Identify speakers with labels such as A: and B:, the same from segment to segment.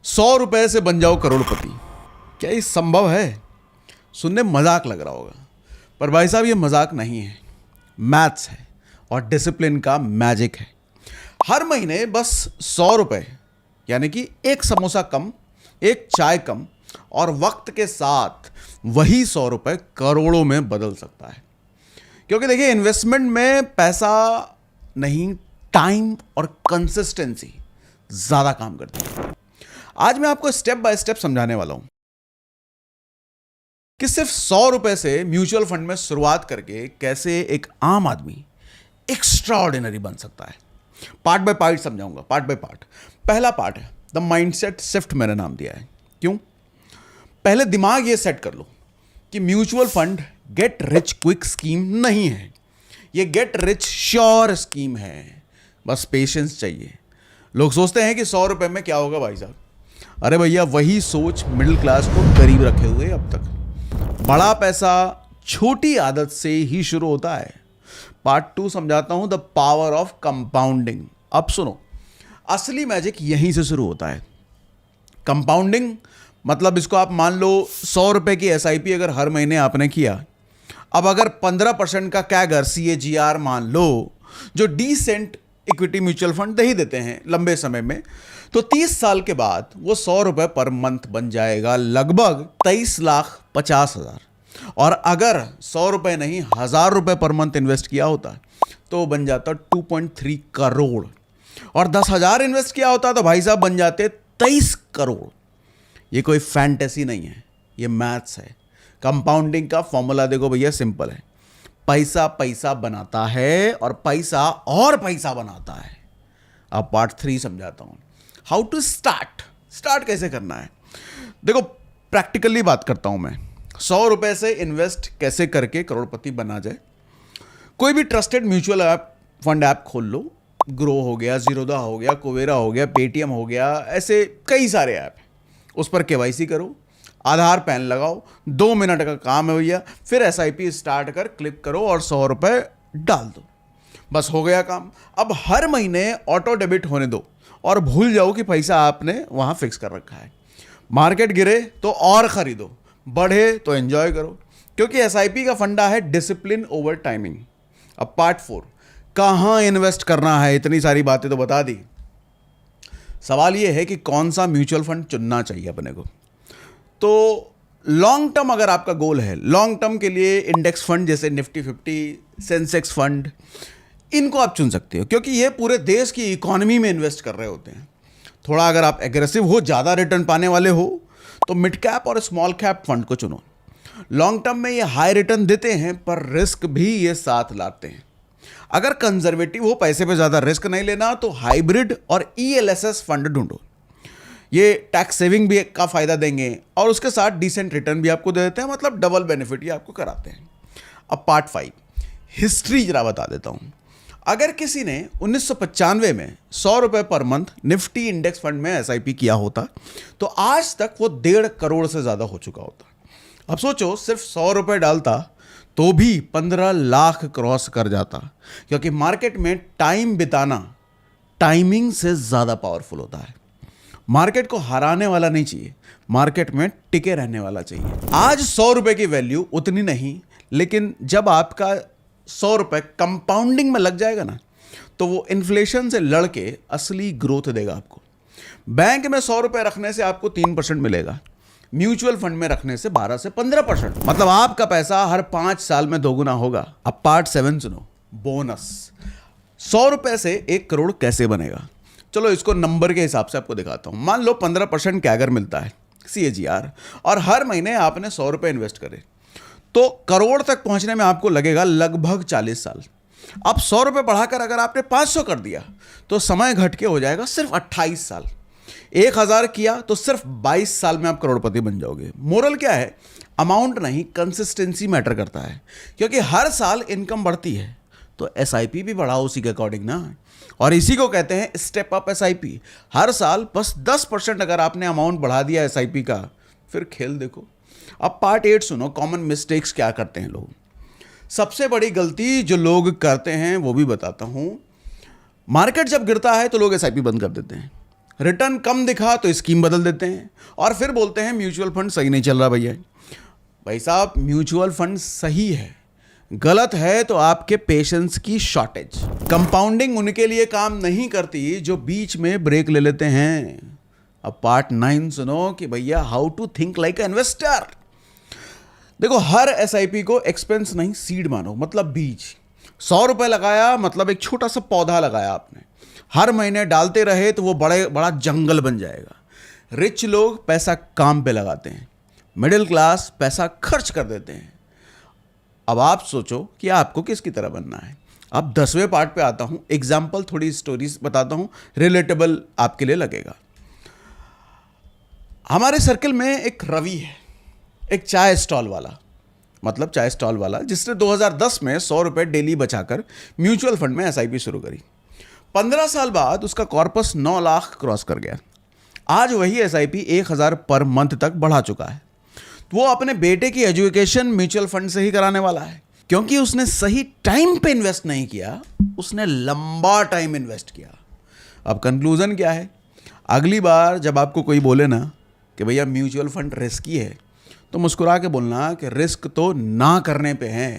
A: 100 रुपए से बन जाओ करोड़पति। क्या ये संभव है? सुनने मजाक लग रहा होगा, पर भाई साहब ये मजाक नहीं है, मैथ्स है और डिसिप्लिन का मैजिक है। हर महीने बस 100 रुपए, यानी कि एक समोसा कम, एक चाय कम, और वक्त के साथ वही 100 रुपए करोड़ों में बदल सकता है। क्योंकि देखिए, इन्वेस्टमेंट में पैसा नहीं, टाइम और कंसिस्टेंसी ज्यादा काम करती है। आज मैं आपको स्टेप बाय स्टेप समझाने वाला हूं कि सिर्फ 100 रुपए से म्यूचुअल फंड में शुरुआत करके कैसे एक आम आदमी एक्स्ट्राऑर्डिनरी बन सकता है। पार्ट बाय पार्ट समझाऊंगा, पार्ट बाय पार्ट। पहला पार्ट है द माइंडसेट शिफ्ट, मैंने नाम दिया है। क्यों? पहले दिमाग ये सेट कर लो कि mutual fund get rich quick scheme नहीं है, ये गेट रिच श्योर स्कीम है। बस पेशेंस चाहिए। लोग सोचते हैं कि 100 रुपए में क्या होगा भाई साहब। अरे भैया, वही सोच मिडिल क्लास को गरीब रखे हुए अब तक। बड़ा पैसा छोटी आदत से ही शुरू होता है। पार्ट 2 समझाता हूं, द पावर ऑफ कंपाउंडिंग। अब सुनो, असली मैजिक यहीं से शुरू होता है। कंपाउंडिंग मतलब इसको आप मान लो 100 रुपए की SIP अगर हर महीने आपने किया, अब अगर 15% का कैगर CAGR मान लो, जो डिसेंट इक्विटी म्यूचुअल फंड दे ही देते हैं लंबे समय में, तो 30 साल के बाद वो 100 रुपए पर मंथ बन जाएगा लगभग 23,50,000। और अगर 100 रुपए नहीं 1,000 रुपए पर मंथ इन्वेस्ट किया होता तो बन जाता 2.3 करोड़। और 10,000 इन्वेस्ट किया होता तो भाई साहब बन जाते 23 करोड़। ये कोई फैंटेसी नहीं है, ये मैथ्स है। कंपाउंडिंग का फॉर्मूला देखो भैया, सिंपल है। पैसा पैसा बनाता है और पैसा बनाता है। अब पार्ट 3 समझाता हूं, हाउ टू स्टार्ट कैसे करना है। देखो, प्रैक्टिकली बात करता हूं मैं। 100 रुपए से इन्वेस्ट कैसे करके करोड़पति बना जाए। कोई भी ट्रस्टेड म्यूचुअल फंड ऐप खोल लो। ग्रो हो गया, जीरोधा हो गया, कुबेरा हो गया, पेटीएम हो गया, ऐसे कई सारे ऐप हैं। उस पर KYC करो, आधार पैन लगाओ, 2 मिनट का काम है भैया। फिर SIP स्टार्ट कर क्लिक करो और 100 रुपए डाल दो, बस हो गया काम। अब हर महीने ऑटो डेबिट होने दो और भूल जाओ कि पैसा आपने वहां फिक्स कर रखा है। मार्केट गिरे तो और खरीदो, बढ़े तो एंजॉय करो, क्योंकि SIP का फंडा है डिसिप्लिन ओवर टाइमिंग। अब पार्ट 4, कहां इन्वेस्ट करना है। इतनी सारी बातें तो बता दी। सवाल यह है कि कौन सा म्यूचुअल फंड चुनना चाहिए अपने को। तो लॉन्ग टर्म अगर आपका गोल है, लॉन्ग टर्म के लिए इंडेक्स फंड जैसे निफ्टी 50, सेंसेक्स फंड, इनको आप चुन सकते हो, क्योंकि ये पूरे देश की इकोनॉमी में इन्वेस्ट कर रहे होते हैं। थोड़ा अगर आप एग्रेसिव हो, ज़्यादा रिटर्न पाने वाले हो, तो मिड कैप और स्मॉल कैप फंड को चुनो। लॉन्ग टर्म में ये हाई रिटर्न देते हैं, पर रिस्क भी ये साथ लाते हैं। अगर कंजर्वेटिव हो, पैसे पे ज़्यादा रिस्क नहीं लेना, तो हाइब्रिड और ELSS फंड ढूंढो। ये टैक्स सेविंग भी का फायदा देंगे और उसके साथ डिसेंट रिटर्न भी आपको दे देते हैं, मतलब डबल बेनिफिट ये आपको कराते हैं। अब पार्ट 5, हिस्ट्री जरा बता देता हूं। अगर किसी ने 1995 में 100 रुपए per month Nifty index fund में SIP किया होता, तो आज तक वो 1.5 करोड़ से ज्यादा हो चुका होता। अब सोचो, सिर्फ 100 रुपए डालता तो भी 15 लाख क्रॉस कर जाता, क्योंकि मार्केट में टाइम बिताना टाइमिंग से ज्यादा पावरफुल होता है। मार्केट को हराने वाला नहीं चाहिए, मार्केट में टिके रहने वाला चाहिए। आज 100 रुपए की वैल्यू उतनी नहीं, लेकिन जब आपका 100 रुपए कंपाउंडिंग में लग जाएगा ना, तो वो इन्फ्लेशन से लड़के असली ग्रोथ देगा आपको। बैंक में 100 रुपए रखने से आपको 3% मिलेगा, म्यूचुअल फंड में रखने से 12 से 15%, मतलब आपका पैसा हर 5 साल में दोगुना होगा। अब पार्ट 7 सुनो, बोनस। 100 रुपए से 1 करोड़ कैसे बनेगा। चलो इसको नंबर के हिसाब से आपको दिखाता हूं। मान लो 15% कैगर मिलता है CAGR, और हर महीने आपने 100 रुपए इन्वेस्ट करे, तो करोड़ तक पहुंचने में आपको लगेगा लगभग 40 साल। अब 100 रुपए बढ़ाकर अगर आपने 500 कर दिया, तो समय घट के हो जाएगा सिर्फ 28 साल। 1,000 किया तो सिर्फ 22 साल में आप करोड़पति बन जाओगे। मोरल क्या है? अमाउंट नहीं, कंसिस्टेंसी मैटर करता है, क्योंकि हर साल इनकम बढ़ती है, तो SIP भी बढ़ाओ उसी के अकॉर्डिंग ना। और इसी को कहते हैं स्टेप अप SIP। हर साल बस 10% अगर आपने अमाउंट बढ़ा दिया SIP का, फिर खेल देखो। अब पार्ट 8 सुनो, कॉमन मिस्टेक्स क्या करते हैं लोग। सबसे बड़ी गलती जो लोग करते हैं वो भी बताता हूं। मार्केट जब गिरता है तो लोग SIP बंद कर देते हैं। रिटर्न कम दिखा तो स्कीम बदल देते हैं और फिर बोलते हैं म्यूचुअल फंड सही नहीं चल रहा भैया। भाई साहब, म्यूचुअल फंड सही है, गलत है तो आपके पेशेंस की शॉर्टेज। कंपाउंडिंग उनके लिए काम नहीं करती जो बीच में ब्रेक ले लेते हैं। अब पार्ट 9 सुनो कि भैया how to think like a investor. देखो, हर एसआईपी को एक्सपेंस नहीं सीड मानो, मतलब बीज। 100 रुपए लगाया मतलब एक छोटा सा पौधा लगाया आपने, हर महीने डालते रहे तो वो बड़ा जंगल बन जाएगा। रिच लोग पैसा काम पे लगाते हैं, मिडिल क्लास पैसा खर्च कर देते हैं। अब आप सोचो कि आपको किसकी तरह बनना है। अब 10वें पार्ट पे आता हूं, एग्जाम्पल थोड़ी स्टोरीज बताता हूं, रिलेटेबल आपके लिए लगेगा। हमारे सर्कल में एक रवि है, एक चाय स्टॉल वाला, मतलब चाय स्टॉल वाला जिसने 2010 में 100 रुपए डेली बचाकर म्यूचुअल फंड में एसआईपी शुरू करी। 15 साल बाद उसका कॉर्पस 9 लाख क्रॉस कर गया। आज वही एसआईपी 1000 पर मंथ तक बढ़ा चुका है। वो अपने बेटे की एजुकेशन म्यूचुअल फंड से ही कराने वाला है, क्योंकि उसने सही टाइम पे इन्वेस्ट नहीं किया, उसने लंबा टाइम इन्वेस्ट किया। अब कंक्लूजन क्या है? अगली बार जब आपको कोई बोले ना कि भैया म्यूचुअल फंड रिस्की है, तो मुस्कुरा के बोलना कि रिस्क तो ना करने पे है।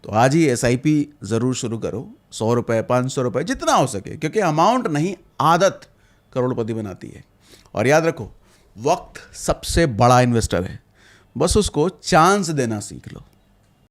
A: तो आज ही एसआईपी ज़रूर शुरू करो, 100 रुपये 500 रुपये जितना हो सके, क्योंकि अमाउंट नहीं आदत करोड़पति बनाती है। और याद रखो, वक्त सबसे बड़ा इन्वेस्टर है, बस उसको चांस देना सीख लो।